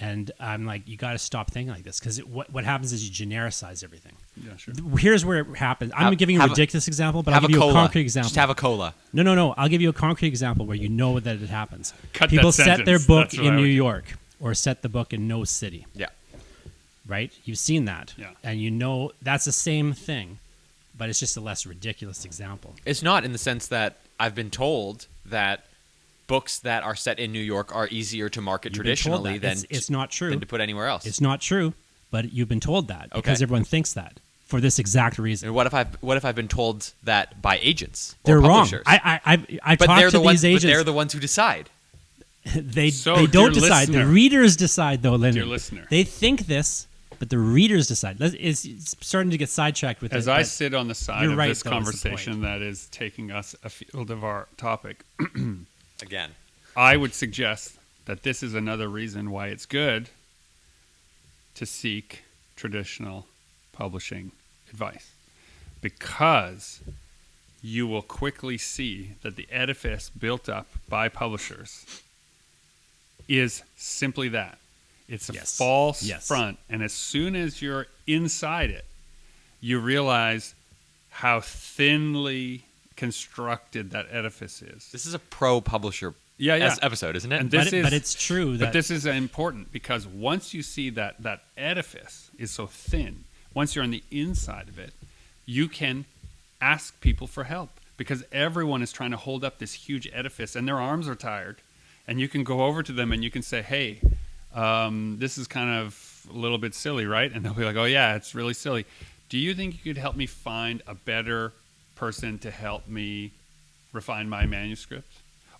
And I'm like, you got to stop thinking like this because what happens is you genericize everything. Yeah, sure. Here's where it happens. I'm giving you a ridiculous example, but I'll give you a concrete example. Just have a cola. No. I'll give you a concrete example where you know that it happens. Cut People that set their sentence. book That's what in I New would do. York or set the book in no city. Yeah. Right? You've seen that. Yeah. And you know that's the same thing, but it's just a less ridiculous example. It's not in the sense that I've been told that books that are set in New York are easier to market You've been told traditionally that. It's not true. than to put anywhere else. It's not true, but you've been told that because Okay. everyone thinks that for this exact reason. And what if I've been told that by agents or They're wrong. publishers? I but talked they're to the ones, these agents. But they're the ones who decide. They So, don't dear decide. listener- The readers decide, though, Lyndon. Dear listener. They think this, but the readers decide. It's starting to get sidetracked with As it. I but sit on the side you're of right, this though, is the conversation point. that is taking us afield of our topic, Again. I would suggest that this is another reason why it's good to seek traditional publishing advice. Because you will quickly see that the edifice built up by publishers is simply that. It's a Yes. false Yes. front. And as soon as you're inside it, you realize how thinly constructed that edifice is. This is a pro-publisher Yeah. episode, isn't it? And this but it's true that But this is important because once you see that edifice is so thin, once you're on the inside of it, you can ask people for help because everyone is trying to hold up this huge edifice and their arms are tired. And you can go over to them and you can say, hey, this is kind of a little bit silly, right? And they'll be like, oh, yeah, it's really silly. Do you think you could help me find a better person to help me refine my manuscript?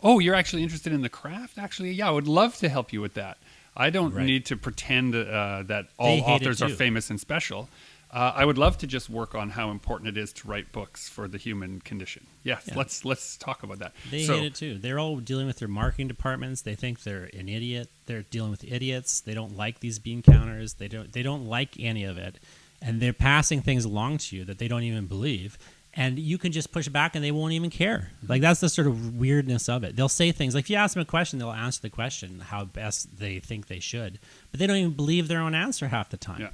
Oh, you're actually interested in the craft? Actually, yeah, I would love to help you with that. I don't Right. need to pretend that They all hate it authors are too. famous and special. I would love to just work on how important it is to write books for the human condition. Yes, Yeah. let's talk about that. they hate it too. They're all dealing with their marketing departments. They think they're an idiot. They're dealing with idiots. They don't like these bean counters. They don't like any of it, and they're passing things along to you that they don't even believe. And you can just push back, and they won't even care. Like that's the sort of weirdness of it. They'll say things like, if you ask them a question, they'll answer the question how best they think they should, but they don't even believe their own answer half the time. Yeah.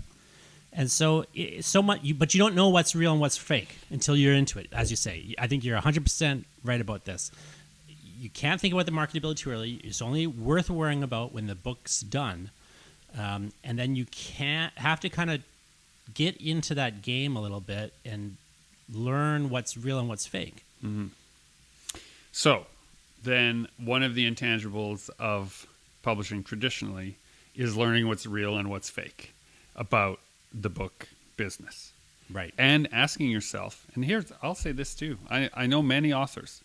And so much, but you don't know what's real and what's fake until you're into it. As you say, I think you're 100% right about this. You can't think about the marketability too early. It's only worth worrying about when the book's done, and then you have to kind of get into that game a little bit and learn what's real and what's fake. So, then one of the intangibles of publishing traditionally is learning what's real and what's fake. about the book business. Right. And asking yourself, and I'll say this too. I know many authors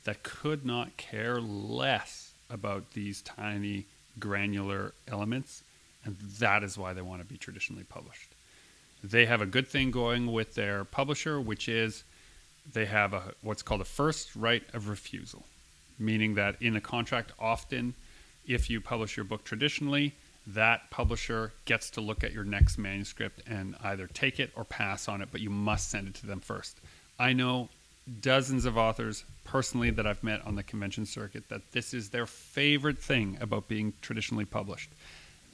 that could not care less about these tiny granular elements, and that is why they want to be traditionally published. They have a good thing going with their publisher, which is they have what's called a first right of refusal, meaning that in a contract, often if you publish your book traditionally, that publisher gets to look at your next manuscript and either take it or pass on it, but you must send it to them first. I know dozens of authors personally that I've met on the convention circuit that this is their favorite thing about being traditionally published.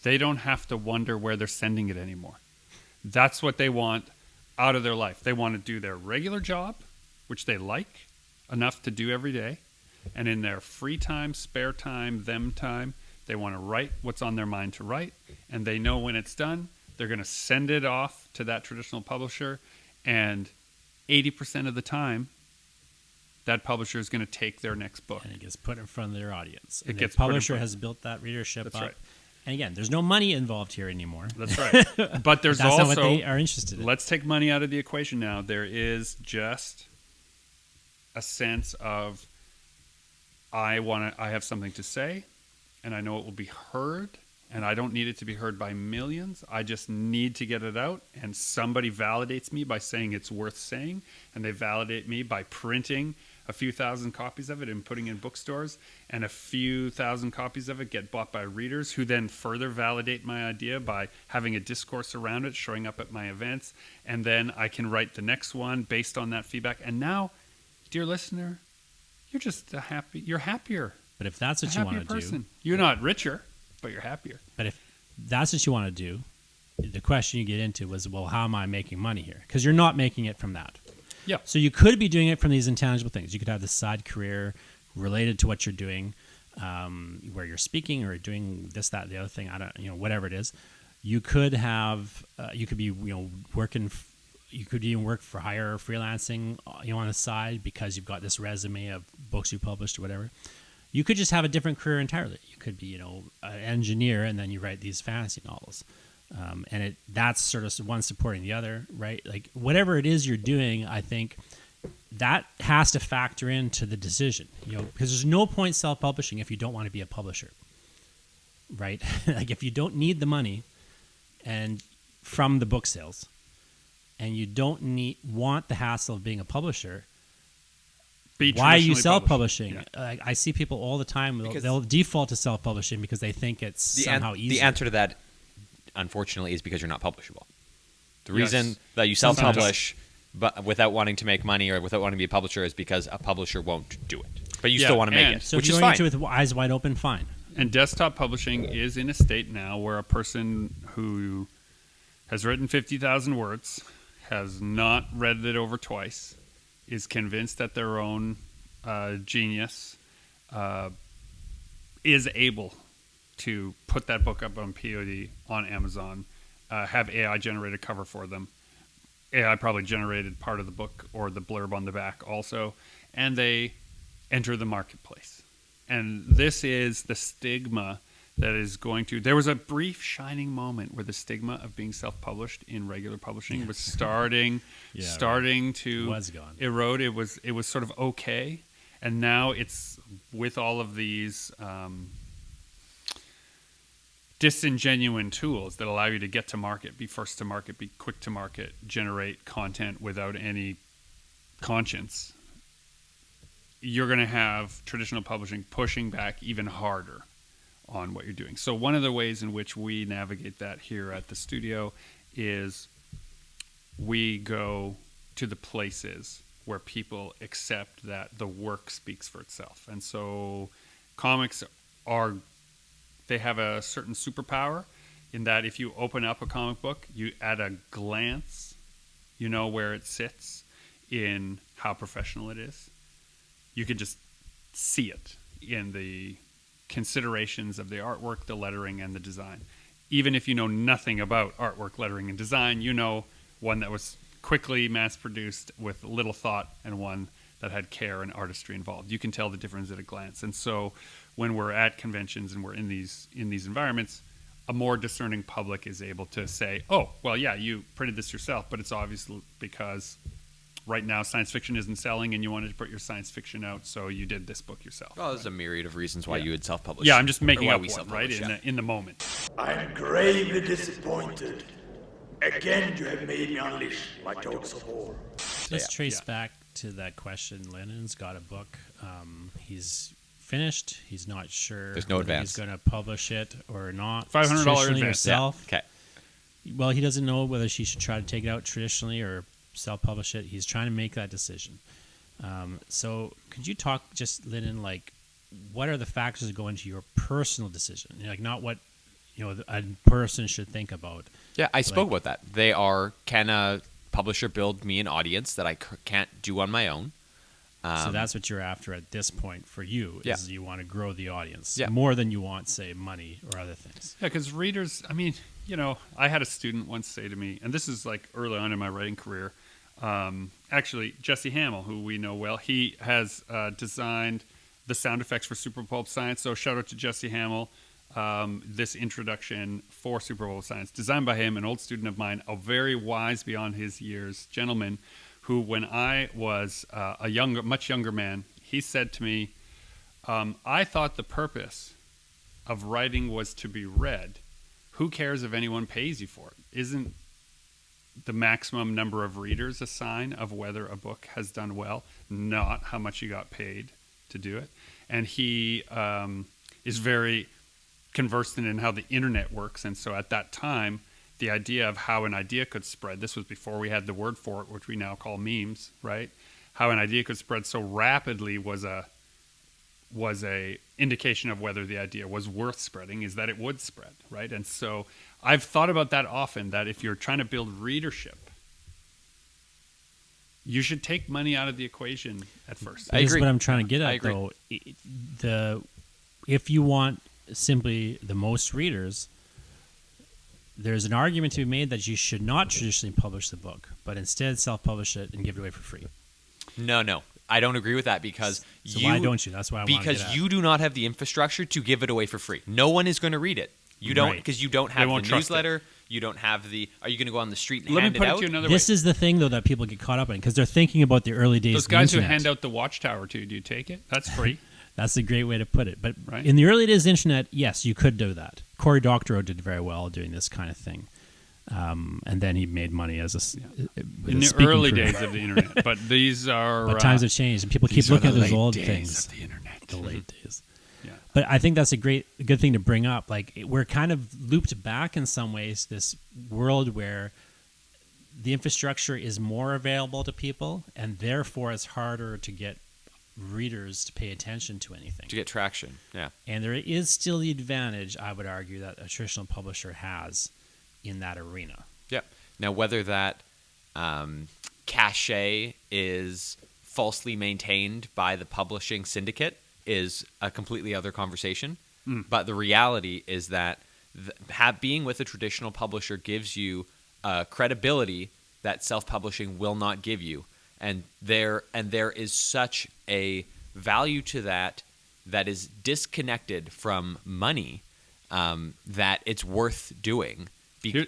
They don't have to wonder where they're sending it anymore. That's what they want out of their life. They want to do their regular job, which they like enough to do every day, and in their free time, spare time, them time, they want to write what's on their mind to write, and they know when it's done, they're going to send it off to that traditional publisher, and 80% of the time, that publisher is going to take their next book. And it gets put in front of their audience. It And gets the put in publisher front- has built that readership That's up. right. And again, there's no money involved here anymore. That's right. But there's That's also, not what they are interested in. let's take money out of the equation now. There is just a sense of, I have something to say, and I know it will be heard, and I don't need it to be heard by millions. I just need to get it out, and somebody validates me by saying it's worth saying, and they validate me by printing a few thousand copies of it and putting it in bookstores, and a few thousand copies of it get bought by readers who then further validate my idea by having a discourse around it, showing up at my events, and then I can write the next one based on that feedback. And now, dear listener, you're just you're happier. But if that's what a you happier want to person. do, You're not richer, but you're happier. but if that's what you want to do, the question you get into was, well, how am I making money here? Because you're not making it from that. Yeah. So you could be doing it from these intangible things. You could have this side career related to what you're doing, where you're speaking or doing this, that, the other thing. I don't, whatever it is. You could have, you could be, working. You could even work for hire or freelancing, on the side because you've got this resume of books you published or whatever. You could just have a different career entirely. You could be, an engineer, and then you write these fantasy novels. And that's sort of one supporting the other, right? Like whatever it is you're doing, I think that has to factor into the decision, because there's no point self-publishing if you don't want to be a publisher, right? Like if you don't need the money and from the book sales, and you don't want the hassle of being a publisher, why are you self-publishing? Yeah. I see people all the time, Because they'll default to self-publishing because they think it's somehow easier. The answer to that, unfortunately, is because you're not publishable. The Yes. reason that you self-publish but without wanting to make money or without wanting to be a publisher is because a publisher won't do it. But you Yeah, still want to make and it, So which if is you're going fine. into it with eyes wide open, fine. And desktop publishing is in a state now where a person who has written 50,000 words, has not read it over twice, is convinced that their own genius is able to put that book up on POD, on Amazon, have AI generate a cover for them. AI probably generated part of the book or the blurb on the back also, and they enter the marketplace. And this is the stigma that is going to... There was a brief shining moment where the stigma of being self-published in regular publishing was starting to Was gone. erode. It was sort of okay. And now it's with all of these disingenuine tools that allow you to get to market, be first to market, be quick to market, generate content without any conscience. You're going to have traditional publishing pushing back even harder on what you're doing. So one of the ways in which we navigate that here at the studio is we go to the places where people accept that the work speaks for itself. And so comics they have a certain superpower in that if you open up a comic book, you at a glance, you know where it sits in how professional it is. You can just see it in the considerations of the artwork, the lettering, and the design. Even if you know nothing about artwork, lettering, and design, you know one that was quickly mass-produced with little thought and one that had care and artistry involved. You can tell the difference at a glance. And so when we're at conventions and we're in these environments, a more discerning public is able to say, oh, well, yeah, you printed this yourself, but it's obviously because right now science fiction isn't selling and you wanted to put your science fiction out, so you did this book yourself. Well, there's a myriad of reasons why you would self-publish. Yeah, I'm just making Or why up we one, right, self-publish, yeah. in the moment. I'm gravely disappointed. Again, you have made me unleash my jaws of horror. Let's trace back to that question. Lyndon's got a book. He's finished. He's not sure There's no whether advance. he's going to publish it or not. $500 Traditionally advance. Yourself. Okay. Well, he doesn't know whether she should try to take it out traditionally or self-publish it. He's trying to make that decision. So could you talk just, Lyndon, like, what are the factors that go into your personal decision? Like, not what, a person should think about. Yeah, I spoke about that. They are, can a publisher build me an audience that I can't do on my own? So that's what you're after at this point for you, is you want to grow the audience more than you want, say, money or other things. Yeah, because readers, I mean, I had a student once say to me, and this is like early on in my writing career, actually, Jesse Hamel, who we know well, he has designed the sound effects for Super Pulp Science. So shout out to Jesse Hamel. This introduction for Super Pulp Science, designed by him, an old student of mine, a very wise beyond his years gentleman, who, when I was much younger man, he said to me, I thought the purpose of writing was to be read. Who cares if anyone pays you for it? Isn't the maximum number of readers a sign of whether a book has done well, not how much you got paid to do it? And he is very conversant in how the internet works. And so at that time, the idea of how an idea could spread, this was before we had the word for it, which we now call memes, right? How an idea could spread so rapidly was a indication of whether the idea was worth spreading, is that it would spread, right? And so I've thought about that often, that if you're trying to build readership, you should take money out of the equation at first. I This is agree. what I'm trying to get I at, agree. though. If you want simply the most readers, there's an argument to be made that you should not traditionally publish the book, but instead self-publish it and give it away for free. No. I don't agree with that because So why don't you? That's why I want to get Because at. you do not have the infrastructure to give it away for free. No one is going to read it. You don't, Right. because you don't have the won't trust newsletter. You don't have the. Are you going to go on the street and Let me hand put it it out? to you another This way. is the thing, though, that people get caught up in because they're thinking about the early days Those of the guys who internet. hand out the Watchtower to you, do you take it? That's free. That's a great way to put it. But Right. in the early days of the internet, yes, you could do that. Cory Doctorow did very well doing this kind of thing. And then he made money as with In a the speaking early career. days of the internet. But these are... But times have changed, and people keep these are looking at the those late old days things. of the internet. The late days. Yeah. But I think that's a good thing to bring up. Like, we're kind of looped back in some ways, this world where the infrastructure is more available to people, and therefore it's harder to get readers to pay attention to anything. To get traction, yeah. And there is still the advantage, I would argue, that a traditional publisher has in that arena. Yeah. Now, whether that cachet is falsely maintained by the publishing syndicate is a completely other conversation. But the reality is that being with a traditional publisher gives you credibility that self-publishing will not give you. And there is such a value to that is disconnected from money that it's worth doing.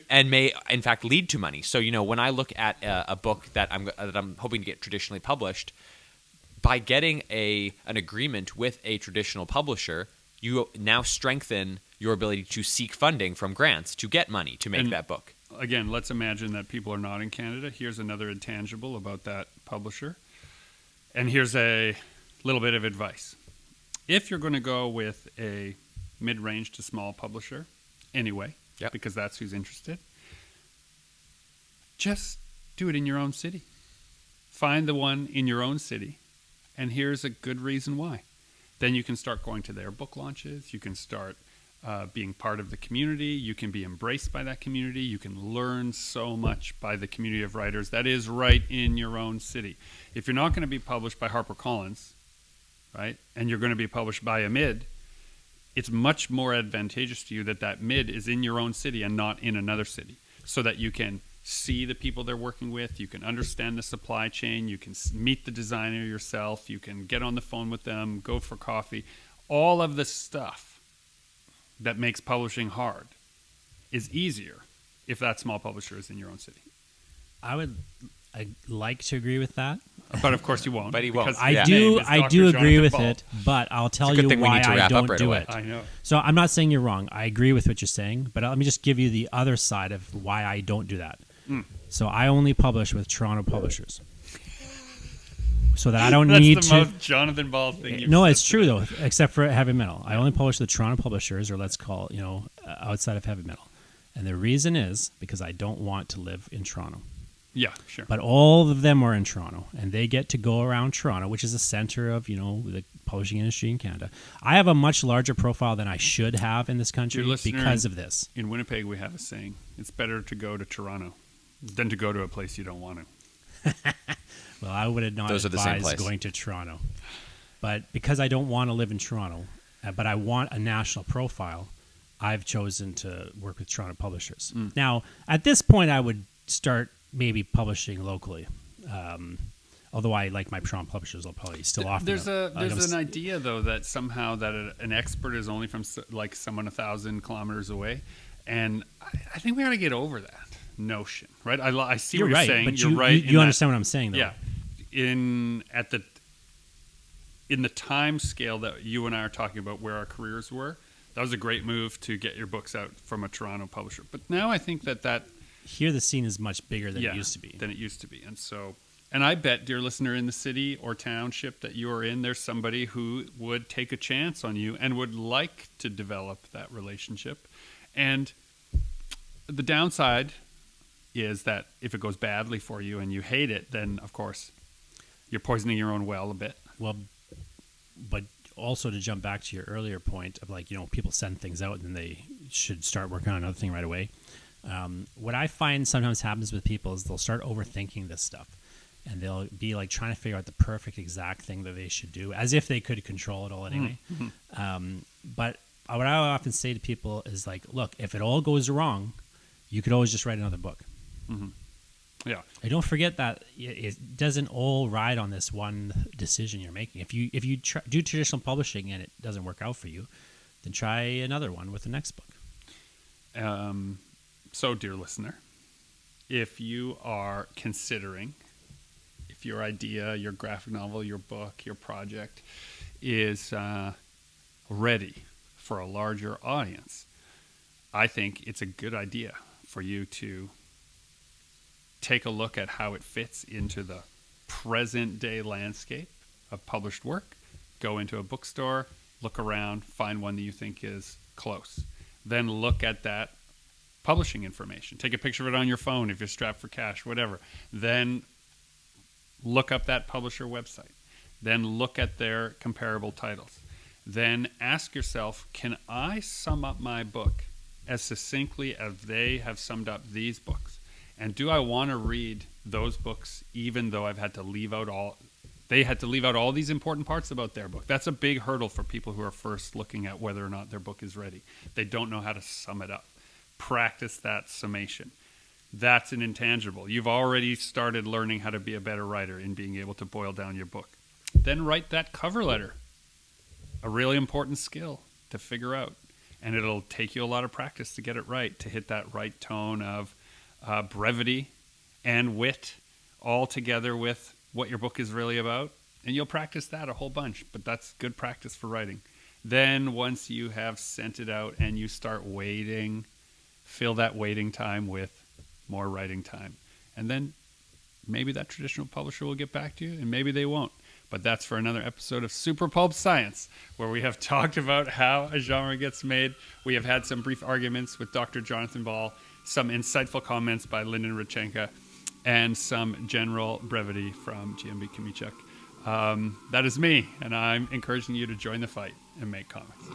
And may, in fact, lead to money. So, when I look at a book that I'm hoping to get traditionally published, by getting an agreement with a traditional publisher, you now strengthen your ability to seek funding from grants to get money to make that book. Again, let's imagine that people are not in Canada. Here's another intangible about that publisher. And here's a little bit of advice. If you're going to go with a mid-range to small publisher, anyway, Yep. because that's who's interested, just do it in your own city. Find the one in your own city, and here's a good reason why. Then you can start going to their book launches. You can start being part of the community. You can be embraced by that community. You can learn so much by the community of writers that is right in your own city. If you're not going to be published by HarperCollins, right, and you're going to be published by a mid, it's much more advantageous to you that mid is in your own city and not in another city, so that you can see the people they're working with, you can understand the supply chain, you can meet the designer yourself, you can get on the phone with them, go for coffee. All of the stuff that makes publishing hard is easier if that small publisher is in your own city. I'd like to agree with that. But of course you won't. But he won't. because I his do name is I Dr. do agree Jonathan with Ball. it, but I'll tell It's a good you thing we why need to I wrap up don't right do away. it. I know. So I'm not saying you're wrong. I agree with what you're saying, but let me just give you the other side of why I don't do that. So I only publish with Toronto publishers. So that I don't That's need the to. most Jonathan Ball thing you've No, said it's true today. though, except for heavy metal. I only publish with Toronto publishers, or let's call outside of heavy metal. And the reason is because I don't want to live in Toronto. Yeah, sure. But all of them are in Toronto, and they get to go around Toronto, which is the center of the publishing industry in Canada. I have a much larger profile than I should have in this country Dear listener, because of this. In Winnipeg, we have a saying: it's better to go to Toronto than to go to a place you don't want to. Well, I would not Those are the same advise place. going to Toronto. But because I don't want to live in Toronto, but I want a national profile, I've chosen to work with Toronto publishers. Now, at this point, I would start maybe publishing locally. Although I like my Toronto publishers will probably still offer There's them. an idea though that somehow that an expert is only from like someone 1,000 kilometers away, and I think we got to get over that notion, right? I see You're what right, you're saying. but You're right. in you that- understand what I'm saying, though. Yeah, in the time scale that you and I are talking about where our careers were, that was a great move to get your books out from a Toronto publisher. But now I think that Here, the scene is much bigger than it used to be. Than it used to be. And I bet, dear listener, in the city or township that you are in, there's somebody who would take a chance on you and would like to develop that relationship. And the downside is that if it goes badly for you and you hate it, then, of course, you're poisoning your own well a bit. Well, but also to jump back to your earlier point of people send things out and then they should start working on another thing right away. What I find sometimes happens with people is they'll start overthinking this stuff, and they'll be like trying to figure out the perfect exact thing that they should do, as if they could control it all anyway. But what I often say to people is like, look, if it all goes wrong, you could always just write another book. Yeah. And don't forget that it doesn't all ride on this one decision you're making. If you do traditional publishing and it doesn't work out for you, then try another one with the next book. So, dear listener, if you are considering, if your idea, your graphic novel, your book, your project is ready for a larger audience, I think it's a good idea for you to take a look at how it fits into the present day landscape of published work. Go into a bookstore, look around, find one that you think is close. Then look at that publishing information. Take a picture of it on your phone if you're strapped for cash, whatever. Then look up that publisher website. Then look at their comparable titles. Then ask yourself, can I sum up my book as succinctly as they have summed up these books? And do I want to read those books even though they had to leave out all these important parts about their book? That's a big hurdle for people who are first looking at whether or not their book is ready. They don't know how to sum it up. Practice that summation. That's an intangible. You've already started learning how to be a better writer in being able to boil down your book. Then write that cover letter. A really important skill to figure out. And it'll take you a lot of practice to get it right, to hit that right tone of brevity and wit all together with what your book is really about. And you'll practice that a whole bunch, but that's good practice for writing. Then once you have sent it out and you start waiting, fill that waiting time with more writing time. And then maybe that traditional publisher will get back to you, and maybe they won't. But that's for another episode of Super Pulp Science, where we have talked about how a genre gets made. We have had some brief arguments with Dr. Jonathan Ball, some insightful comments by Lyndon Radchenka, and some general brevity from GMB Kamichuk. That is me, and I'm encouraging you to join the fight and make comics.